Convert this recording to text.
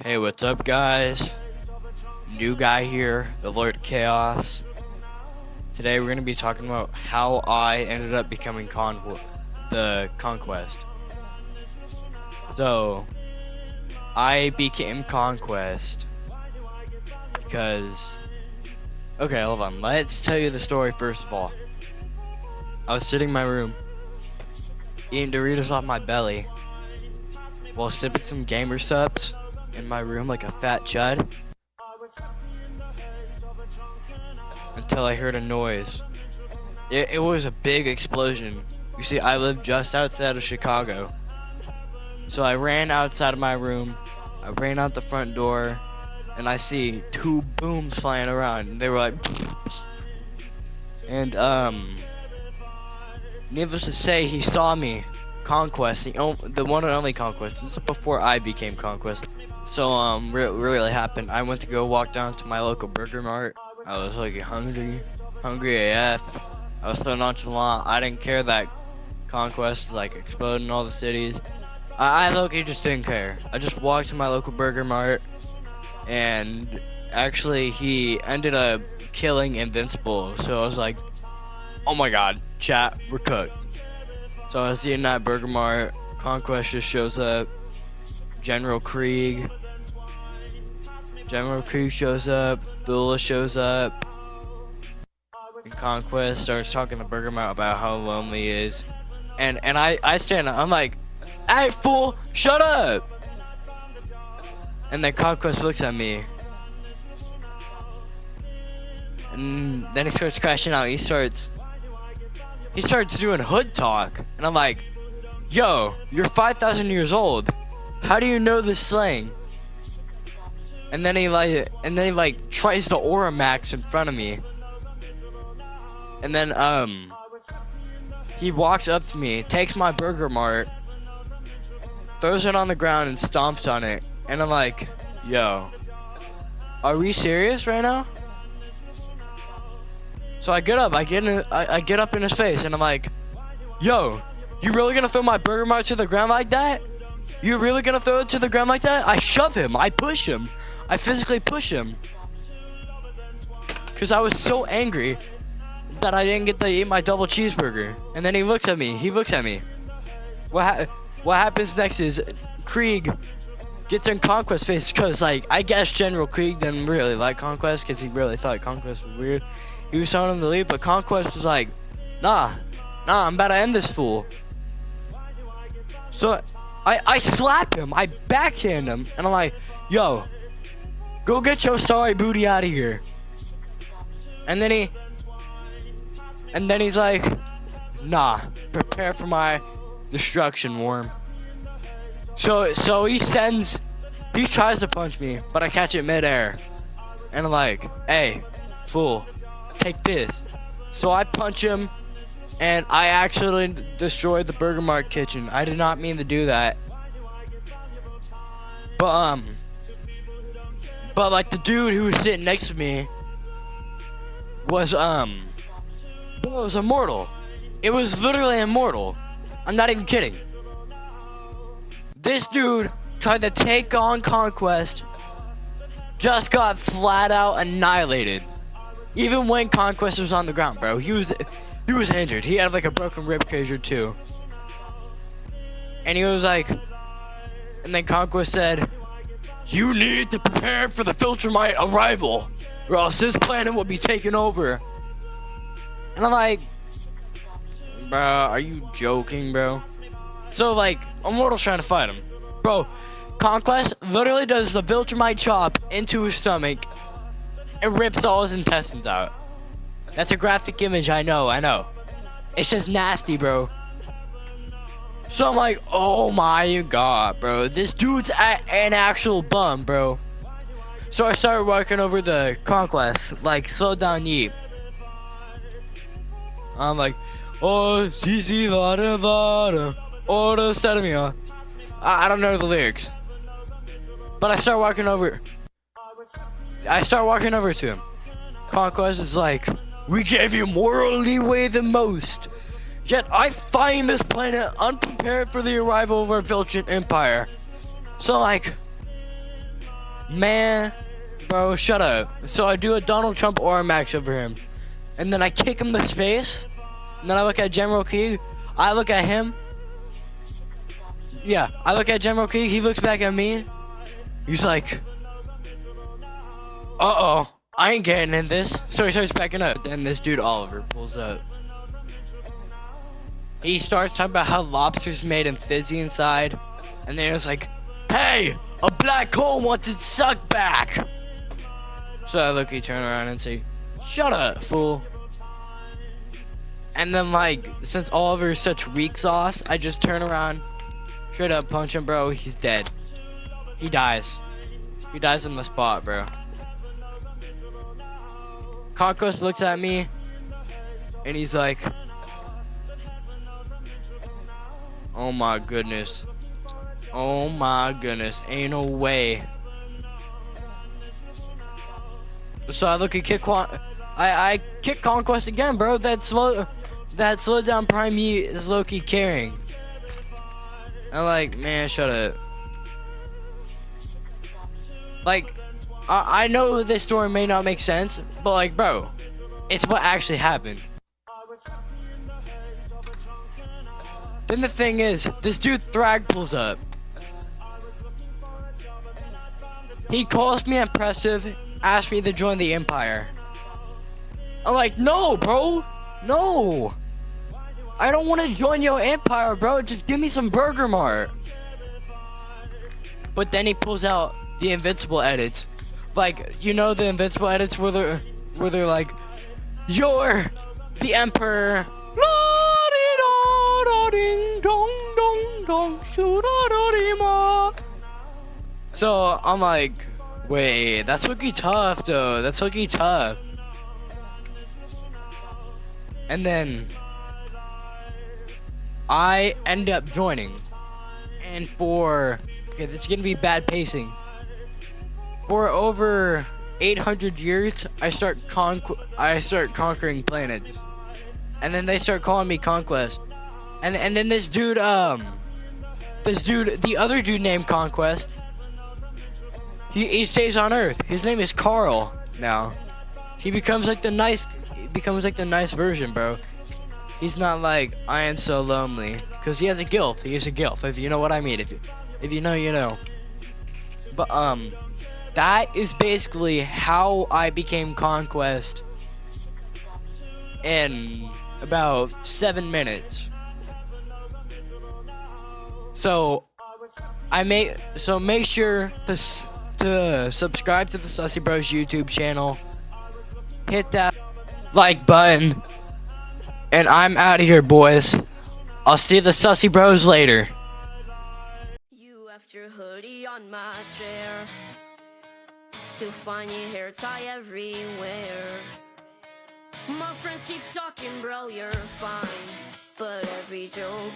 Hey, what's up, guys? New guy here, the Lord Chaos. Today we're gonna be talking about how I ended up becoming the Conquest. So, I became Conquest because. Okay, hold on. Let's tell you the story first of all. I was sitting in my room, eating Doritos off my belly, while sipping some gamer subs in my room like a fat chud. Until I heard a noise. It was a big explosion. You see, I live just outside of Chicago. So I ran outside of my room. I ran out the front door. And I see two booms flying around. And they were like... And, needless to say, he saw me. Conquest. The one and only Conquest. This is before I became Conquest. So, what really happened, I went to go walk down to my local burger mart. I was like hungry AF. I was so nonchalant. I didn't care that Conquest is like exploding all the cities. I low-key just didn't care. I just walked to my local burger mart, and actually he ended up killing Invincible. So I was like, oh my god, chat, we're cooked. So I was eating that burger mart. Conquest just shows up. General Krieg shows up, Thula shows up, and Conquest starts talking to Burger Mart about how lonely he is. And I stand up, I'm like, hey fool, shut up! And then Conquest looks at me. And then he starts crashing out, he starts doing hood talk. And I'm like, yo, you're 5,000 years old. How do you know this slang? And then he tries to aura max in front of me. And then he walks up to me, takes my burger mart, throws it on the ground and stomps on it. And I'm like, yo, are we serious right now? So I get up, I get up in his face and I'm like, yo, you really gonna throw my burger mart to the ground like that? You really gonna throw it to the ground like that? I shove him, I push him. I physically push him. Because I was so angry that I didn't get to eat my double cheeseburger. And then he looks at me. What happens next is Krieg gets in Conquest face. Because, like, I guess General Krieg didn't really like Conquest. Because he really thought Conquest was weird. He was telling him to leave. But Conquest was like, nah, I'm about to end this fool. So I slap him. I backhand him. And I'm like, yo, go get your sorry booty out of here. And then he's like, nah, prepare for my destruction, worm. So he tries to punch me, but I catch it midair. And I'm like, hey, fool, take this. So I punch him, and I actually destroyed the Burger Mart kitchen. I did not mean to do that. But like the dude who was sitting next to me was immortal. It was literally immortal. I'm not even kidding. This dude tried to take on Conquest, just got flat out annihilated. Even when Conquest was on the ground, bro, he was injured. He had like a broken rib cage or two. And he was like, and then Conquest said, you need to prepare for the Filtermite arrival, or else this planet will be taken over. And I'm like, bro, are you joking, bro? So, like, Immortal's trying to fight him. Bro, Conquest literally does the Viltrumite chop into his stomach and rips all his intestines out. That's a graphic image, I know. It's just nasty, bro. So I'm like, oh my god, bro. This dude's an actual bum, bro. So I started walking over the Conquest, like, slow down yeet. I'm like, oh, Zizi, Vada, Vada, Order, Sedemia. I don't know the lyrics. But I start walking over to him. Conquest is like, we gave you more leeway than most. Yet I find this planet unprepared for the arrival of our Viltrumite Empire. So like, Man, bro, shut up. So I do a Donald Trump aura max over him. And then I kick him to space. And then I look at General Key. I look at him. Yeah, I look at General Key. He looks back at me. He's like, uh-oh, I ain't getting in this. So he starts backing up. Then this dude Oliver pulls up. He starts talking about how lobsters made him fizzy inside. And then it's like, hey, a black hole wants its suck back. So I look, he turn around and say, shut up, fool. And then, like, since Oliver's such weak sauce, I just turn around, straight up punch him, bro. He's dead. He dies. He dies on the spot, bro. Conquest looks at me, and he's like, oh my goodness. Oh my goodness. Ain't no way. So I look at I kick Conquest again, bro. That slow down prime me is low-key carrying. I'm like, man, shut up. Like, I know this story may not make sense, but like, bro, it's what actually happened. Then the thing is, this dude Thrag pulls up. He calls me impressive, asks me to join the Empire. I'm like, no, bro, no. I don't want to join your Empire, bro. Just give me some Burger Mart. But then he pulls out the Invincible edits. Like, you know the Invincible edits where they're like, you're the Emperor. So I'm like, wait, that's looking tough though. That's looking tough. And then I end up joining. And okay, this is gonna be bad pacing. For over 800 years, I start conquering planets. And then they start calling me Conquest. And then this dude, the other dude named Conquest, he stays on Earth. His name is Carl now. He becomes like the nice version, bro. He's not like, I am so lonely, because he has a gilf. He is a gilf, if you know what I mean. If you know, you know. But that is basically how I became Conquest in about 7 minutes. So make sure to subscribe to the Sussy Bros YouTube channel. Hit that like button. And I'm out of here, boys. I'll see the Sussy Bros later. You left your hoodie on my chair. Still find your hair tie everywhere. My friends keep talking, bro, you're fine. But every joke